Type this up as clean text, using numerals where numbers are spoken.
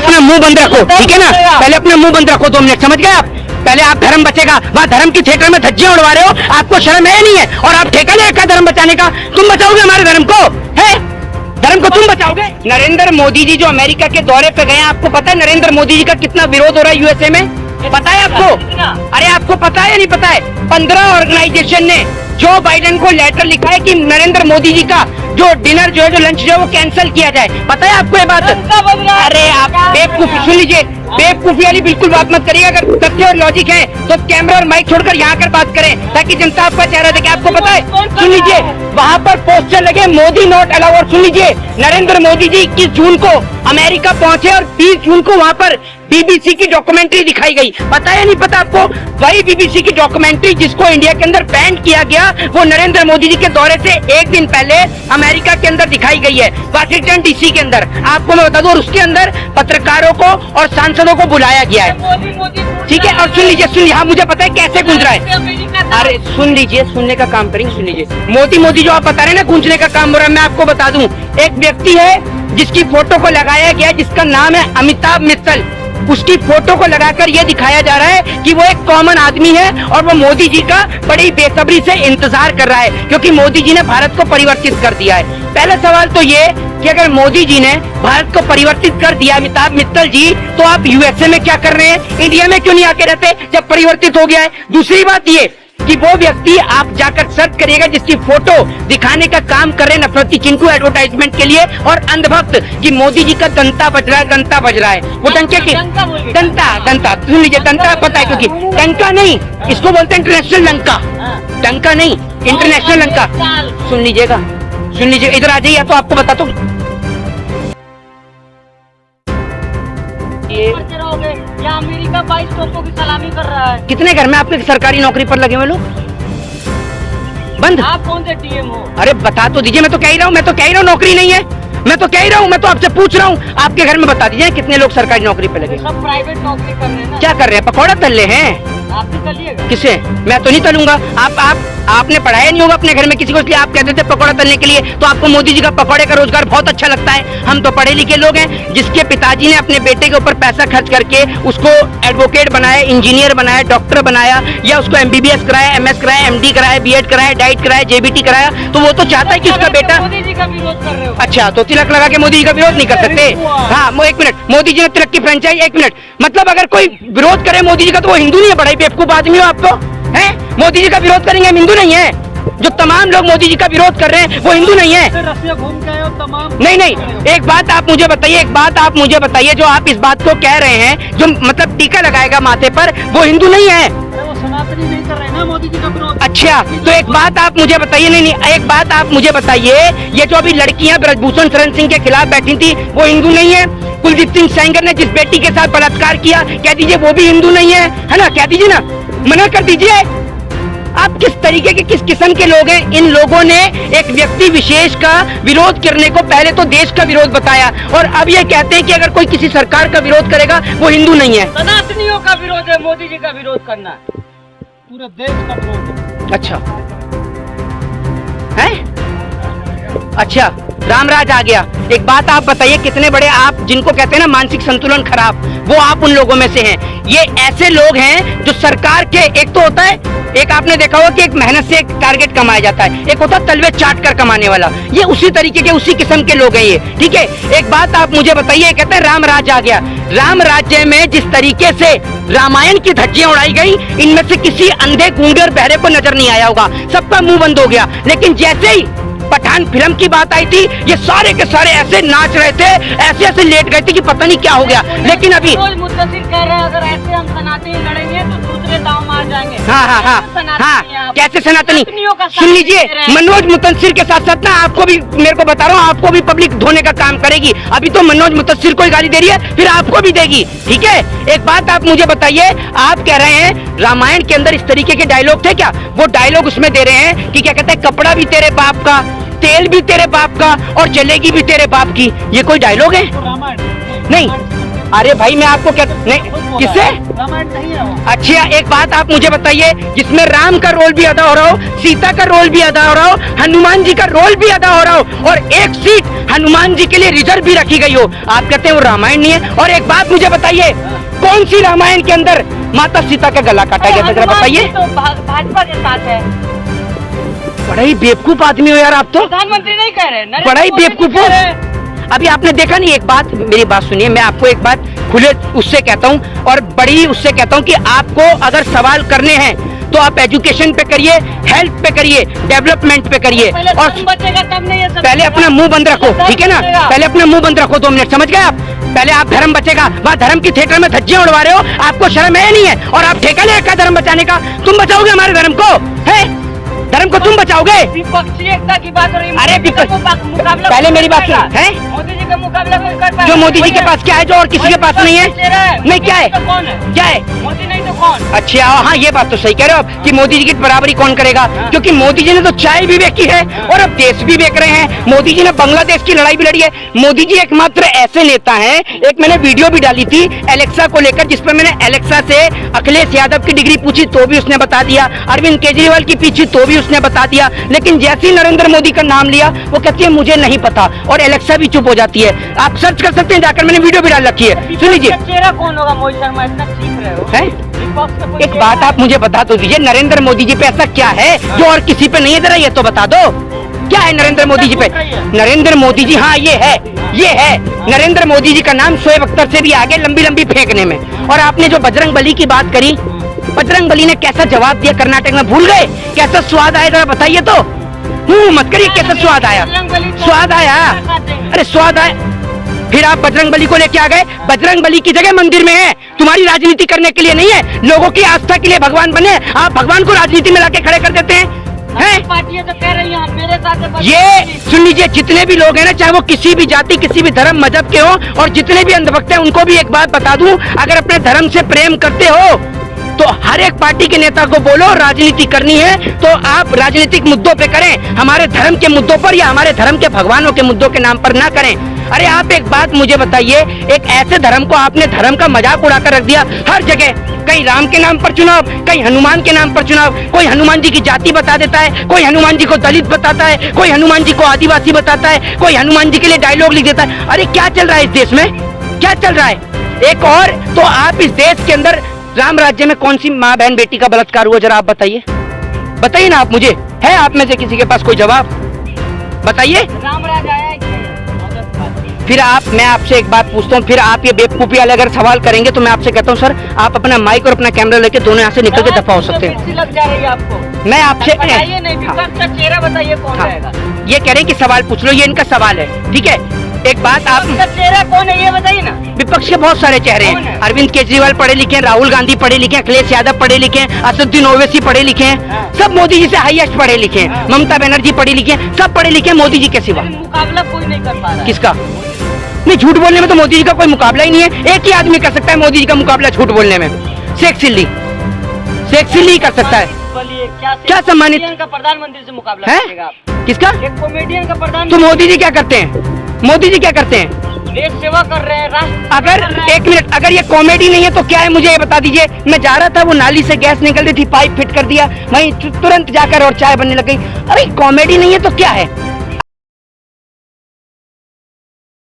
अपना मुंह बंद रखो, ठीक है ना? पहले अपना मुंह बंद रखो 2 मिनट, समझ गए आप? पहले आप धर्म बचेगा, वहाँ धर्म की थिएटर में धज्जियां उड़वा रहे हो, आपको शर्म है नहीं है? और आप ठेका ले रखा धर्म बचाने का, तुम बचाओगे हमारे धर्म को? है धर्म को तुम बचाओगे? नरेंद्र मोदी जी जो अमेरिका के दौरे पे गए, आपको पता है नरेंद्र मोदी जी का कितना विरोध हो रहा है यूएसए में? पता है आपको? अरे आपको पता है या नहीं पता है? 15 ऑर्गेनाइजेशन ने जो बाइडेन को लेटर लिखा है कि नरेंद्र मोदी जी का जो डिनर जो है, जो लंच जो है वो कैंसिल किया जाए। पता है आपको ये बात? अरे आप बेवकूफी, सुन लीजिए, बेवकूफी वाली बिल्कुल बात मत करिए। अगर तथ्य और लॉजिक है तो कैमरा और माइक छोड़कर यहाँ कर बात करें ताकि जनता आपका चेहरा देखे। आपको पता है, सुन लीजिए, वहाँ पर पोस्टर लगे मोदी नॉट अलाउ। और सुन लीजिए, नरेंद्र मोदी जी 21 जून को अमेरिका पहुंचे और 20 जून को वहाँ पर बीबीसी की डॉक्यूमेंट्री दिखाई गई। पता है नहीं पता आपको? वही बीबीसी की डॉक्यूमेंट्री जिसको इंडिया के अंदर बैन किया गया, वो नरेंद्र मोदी जी के दौरे से 1 दिन पहले अमेरिका के अंदर दिखाई गई है, वाशिंगटन डीसी के अंदर। आपको मैं बता दूं, और उसके अंदर पत्रकारों को और सांसदों को बुलाया गया है, ठीक है? और सुन लीजिए, हाँ मुझे पता है कैसे गूंज रहा है। अरे सुन लीजिए, सुनने का काम करेंगे, सुन लीजिए। मोदी जो आप बता रहे हैं ना गूंजने का काम हो रहा है, मैं आपको बता दूं, एक व्यक्ति है जिसकी फोटो को लगाया गया, जिसका नाम है अमिताभ मित्तल। उसकी फोटो को लगाकर यह दिखाया जा रहा है कि वो एक कॉमन आदमी है और वो मोदी जी का बड़ी बेसब्री से इंतजार कर रहा है, क्योंकि मोदी जी ने भारत को परिवर्तित कर दिया है। पहला सवाल तो ये कि अगर मोदी जी ने भारत को परिवर्तित कर दिया, अमिताभ मित्तल जी, तो आप यूएसए में क्या कर रहे हैं? इंडिया में क्यों नहीं आके रहते जब परिवर्तित हो गया है? दूसरी बात ये कि वो व्यक्ति आप जाकर सर्च करिएगा जिसकी फोटो दिखाने का काम कर रहे हैं नफरती चिंटू एडवर्टाइजमेंट के लिए और अंधभक्त कि मोदी जी का दंता बज रहा है, दंता बज रहा है। वो डंके की दंता सुन लीजिए, दंता पता है, क्योंकि डंका नहीं, इसको बोलते हैं इंटरनेशनल लंका, डंका नहीं, इंटरनेशनल लंका। सुन लीजिएगा, सुन लीजिए, इधर आ जाइए तो आपको बताता हूँ। अमेरिका 22 तोपों की सलामी कर रहा है। कितने घर में आपके सरकारी नौकरी पर लगे हुए लोग? बंद। आप कौन से टीएम हो? अरे बता तो दीजिए, मैं तो कह ही रहा हूँ नौकरी नहीं है, मैं तो कह ही रहा हूँ, मैं तो आपसे पूछ रहा हूँ। आपके घर में बता दीजिए कितने लोग सरकारी नौकरी पे लगे? सब प्राइवेट नौकरी कर रहे हैं ना। क्या कर रहे हैं? पकौड़ा तल रहे हैं? आप भी तलिएगा। किसे? मैं तो नहीं तलूंगा। आपने पढ़ाया नहीं होगा अपने घर में किसी को, इसलिए आप कहते थे पकौड़ा तलने के लिए। तो आपको मोदी जी का पकौड़े का रोजगार बहुत अच्छा लगता है। हम तो पढ़े लिखे लोग हैं, जिसके पिताजी ने अपने बेटे के ऊपर पैसा खर्च करके उसको एडवोकेट बनाया, इंजीनियर बनाया, डॉक्टर बनाया, या उसको एमबीबीएस कराया, एमएस कराया, एमडी कराया, बीएड कराया, डाइट कराया, जेबीटी कराया, तो वो तो चाहता है कि उसका बेटा। मोदी जी का विरोध कर रहे हो? अच्छा, तो तिलक लगा के मोदी जी का विरोध नहीं कर सकते? हाँ, 1 मिनट, मोदी जी ने तिलक की फ्रेंचाइज, 1 मिनट, मतलब अगर कोई विरोध करे मोदी जी का तो वो हिंदू नहीं है? बड़ा ही बेवकूफ आदमी हो आपको, है? मोदी जी का विरोध करेंगे हम हिंदू नहीं है? जो तमाम लोग मोदी जी का विरोध कर रहे हैं वो हिंदू नहीं है? रसिया घूम के आए हो तमाम। नहीं, एक बात आप मुझे बताइए, जो आप इस बात को कह रहे हैं, जो मतलब टीका लगाएगा माथे पर, वो हिंदू नहीं है? वो सनातनी नहीं कर रहे हैं ना मोदी जी का विरोध। अच्छा, तो एक बात आप मुझे बताइए, नहीं, एक बात आप मुझे बताइए, ये जो अभी लड़कियां ब्रजभूषण शरण सिंह के खिलाफ बैठी थी, वो हिंदू नहीं है? कुलदीप सिंह सेंगर ने जिस बेटी के साथ बलात्कार किया, कह दीजिए वो भी हिंदू नहीं है ना? कह दीजिए ना, मना कर दीजिए। आप किस तरीके के, किस किस्म के लोग हैं? इन लोगों ने एक व्यक्ति विशेष का विरोध करने को पहले तो देश का विरोध बताया, और अब ये कहते हैं कि अगर कोई किसी सरकार का विरोध करेगा वो हिंदू नहीं है। सनातनियों का विरोध है, मोदी जी का विरोध करना पूरे देश का विरोध है। अच्छा है? अच्छा, रामराज आ गया। एक बात आप बताइए, कितने बड़े आप जिनको कहते हैं ना मानसिक संतुलन खराब, वो आप उन लोगों में से हैं। ये ऐसे लोग हैं जो सरकार के, एक तो होता है, एक आपने देखा होगा कि एक मेहनत से एक टारगेट कमाया जाता है, एक होता है तलवे चाट कर कमाने वाला। ये उसी तरीके के, उसी किस्म के लोग हैं ये, ठीक है? एक बात आप मुझे बताइए, कहते हैं राम राज्य आ गया। राम राज्य में जिस तरीके से रामायण की धज्जियां उड़ाई गई, इनमें से किसी अंधे गूंगे और बहरे को नजर नहीं आया होगा, सबका मुंह बंद हो गया। लेकिन जैसे ही पठान फिल्म की बात आई थी, ये सारे के सारे ऐसे नाच रहे थे, ऐसे ऐसे लेट गए थे कि पता नहीं क्या हो गया। लेकिन अभी मुद्दसिर कह रहे हैं अगर ऐसे हम सनातनी लड़ेंगे तो दूसरे दांव मार जाएंगे। हाँ, कैसे सनातनी? सुन लीजिए, मनोज मुतंसिर के साथ साथ ना आपको भी, मेरे को बता रहा हूँ, आपको भी पब्लिक धोने का काम करेगी। अभी तो मनोज मुतंसिर को गाली दे रही है, फिर आपको भी देगी, ठीक है? एक बात आप मुझे बताइए, आप कह रहे हैं रामायण के अंदर इस तरीके के डायलॉग थे क्या? वो डायलॉग उसमें दे रहे हैं कि क्या कहते हैं, कपड़ा भी तेरे बाप का, तेल भी तेरे बाप का, और जलेगी भी तेरे बाप की। ये कोई डायलॉग है? नहीं, अरे भाई मैं आपको क्या नहीं किससे रामायण नहीं है वो। अच्छा एक बात आप मुझे बताइए, जिसमें राम का रोल भी अदा हो रहा हो, सीता का रोल भी अदा हो रहा हो, हनुमान जी का रोल भी अदा हो रहा हो और एक सीट हनुमान जी के लिए रिजर्व भी रखी गई हो, आप कहते हैं वो रामायण नहीं है। और एक बात मुझे बताइए, कौन सी रामायण के अंदर माता सीता का गला काटा गया था, जरा बताइए। तो भाजपा के साथ है। बड़ा ही बेवकूफ आदमी हो यार आप तो, प्रधानमंत्री नहीं कह रहे, नरेंद्र बड़ा ही मोदी नहीं बेवकूफ कह हो। रहे। अभी आपने देखा नहीं, एक बात मेरी बात सुनिए, मैं आपको एक बात खुले उससे कहता हूँ और बड़ी उससे कहता हूँ कि आपको अगर सवाल करने हैं तो आप एजुकेशन पे करिए, हेल्थ पे करिए, डेवलपमेंट पे करिए पहले और धर्म बचेगा तब नहीं ये सब। पहले अपना मुंह बंद रखो, ठीक है ना, पहले अपना मुंह बंद रखो 2 मिनट, समझ गए आप। पहले आप धर्म बचेगा, वहाँ धर्म की थिएटर में धज्जियां उड़वा रहे हो, आपको शर्म है नहीं है और आप ठेका ले रखा धर्म बचाने का। तुम बचाओगे हमारे धर्म को, है धर्म को तुम बचाओगे? विपक्षी एकता की बात हो रही है। अरे मोदी जी का मुकाबला पहले मेरी बात करेगा। सुनो, हैं? मोदी जी का मुकाबला कोई कर पाएगा? जो मोदी जी के पास क्या है जो और किसी के पास नहीं है? नहीं क्या है, तो कौन है? क्या है? मोदी नहीं तो कौन? अच्छा हाँ ये बात तो सही कह रहे हो आप कि मोदी जी की बराबरी कौन करेगा, क्योंकि मोदी जी ने तो चाय भी बेची है और अब देश भी बेच रहे हैं। मोदी जी ने बांग्लादेश की लड़ाई भी लड़ी है। मोदी जी एकमात्र ऐसे नेता हैं, एक मैंने वीडियो भी डाली थी एलेक्सा को लेकर, जिसपे मैंने एलेक्सा से अखिलेश यादव की डिग्री पूछी तो भी उसने बता दिया, अरविंद केजरीवाल की पूछी तो भी उसने बता दिया, लेकिन जैसे ही नरेंद्र मोदी का नाम लिया वो कहती है मुझे नहीं पता और एलेक्सा भी चुप हो जाती है। आप सर्च कर सकते हैं जाकर, मैंने वीडियो भी डाल रखी है, सुन लीजिए। विपक्ष का चेहरा कौन होगा? मोहित शर्मा इतना सीख रहे हो। हैं? विपक्ष का कोई एक चेहरा बात आप मुझे बता तो दीजिए, नरेंद्र मोदी जी पे ऐसा क्या है जो और किसी पे नहीं है, जरा ये तो बता दो क्या है नरेंद्र मोदी जी पे। नरेंद्र मोदी जी, हाँ ये है नरेंद्र मोदी जी का नाम शोएब अख्तर से भी आगे लंबी लंबी फेंकने में। और आपने जो बजरंग बली की बात करी, बजरंग बली ने कैसा जवाब दिया कर्नाटक में, भूल गए? कैसा स्वाद आया जरा बताइए तो, मत करिए, कैसा स्वाद आया? स्वाद आया, अरे स्वाद आया। फिर आप बजरंग बली को लेके आ गए, बजरंग बली की जगह मंदिर में है, तुम्हारी राजनीति करने के लिए नहीं है, लोगों की आस्था के लिए भगवान बने, आप भगवान को राजनीति में लाके खड़े कर देते हैं। पार्टी तो कह रही है मेरे साथ। ये सुन लीजिए, जितने भी लोग हैं ना, चाहे वो किसी भी जाति, किसी भी धर्म मजहब के हो, और जितने भी अंधभक्त हैं, उनको भी एक बात बता दूं, अगर अपने धर्म से प्रेम करते हो तो हर एक पार्टी के नेता को बोलो राजनीति करनी है तो आप राजनीतिक मुद्दों पे करें, हमारे धर्म के मुद्दों पर या हमारे धर्म के भगवानों के मुद्दों के नाम पर ना करें। अरे आप एक बात मुझे बताइए, एक ऐसे धर्म को आपने धर्म का मजाक उड़ाकर रख दिया हर जगह, कहीं राम के नाम पर चुनाव, कहीं हनुमान के नाम पर चुनाव, कोई हनुमान जी की जाति बता देता है, कोई हनुमान जी को दलित बताता है, कोई हनुमान जी को आदिवासी बताता है, कोई हनुमान जी के लिए डायलॉग लिख देता है। अरे क्या चल रहा है इस देश में, क्या चल रहा है? एक और तो आप इस देश के अंदर राम राज्य में कौन सी माँ बहन बेटी का बलात्कार हुआ, जरा आप बताइए, बताइए ना आप मुझे, है आप में से किसी के पास कोई जवाब? बताइए। राम राज आया है कि नहीं? फिर मैं आपसे एक बात पूछता हूँ, फिर आप ये बेवकूफी वाले अगर सवाल करेंगे तो मैं आपसे कहता हूँ सर आप अपना माइक और अपना कैमरा लेके दोनों यहाँ से निकल के दफा हो सकते हैं। लग जा रही है आपको, मैं आपसे बताइए नहीं, विपक्ष का चेहरा बताइए कौन रहेगा? ये कह रहे हैं कि सवाल पूछ लो, ये इनका सवाल है, ठीक है। एक बात आप, विपक्ष का चेहरा कौन है ये बताइए ना। विपक्ष के बहुत सारे चेहरे हैं, अरविंद केजरीवाल पढ़े लिखे हैं, राहुल गांधी पढ़े लिखे हैं, अखिलेश यादव पढ़े लिखे हैं, असदुद्दीन ओवैसी पढ़े लिखे हैं, सब मोदी जी से हाईएस्ट पढ़े लिखे हैं, ममता बनर्जी पढ़ी लिखे हैं, सब पढ़े लिखे हैं मोदी जी के सिवा। मुकाबला कोई नहीं कर पा रहा। किसका? नहीं, झूठ बोलने में तो मोदी जी का कोई मुकाबला ही नहीं है, एक ही आदमी कर सकता है मोदी जी का मुकाबला झूठ बोलने में, शेख चिल्ली कर सकता है। क्या सम्मानित का प्रधानमंत्री से मुकाबला है? करेगा आप? किसका? एक कॉमेडियन का प्रधान। तो मोदी जी क्या करते हैं? मोदी जी क्या करते हैं? देश सेवा कर रहे हैं, राष्ट्र अगर कर रहे हैं। एक मिनट, अगर ये कॉमेडी नहीं है तो क्या है मुझे ये बता दीजिए। मैं जा रहा था, वो नाली से गैस निकल रही थी, पाइप फिट कर दिया, वहीं तुरंत जाकर और चाय बनने लग गई। अरे कॉमेडी नहीं है तो क्या है?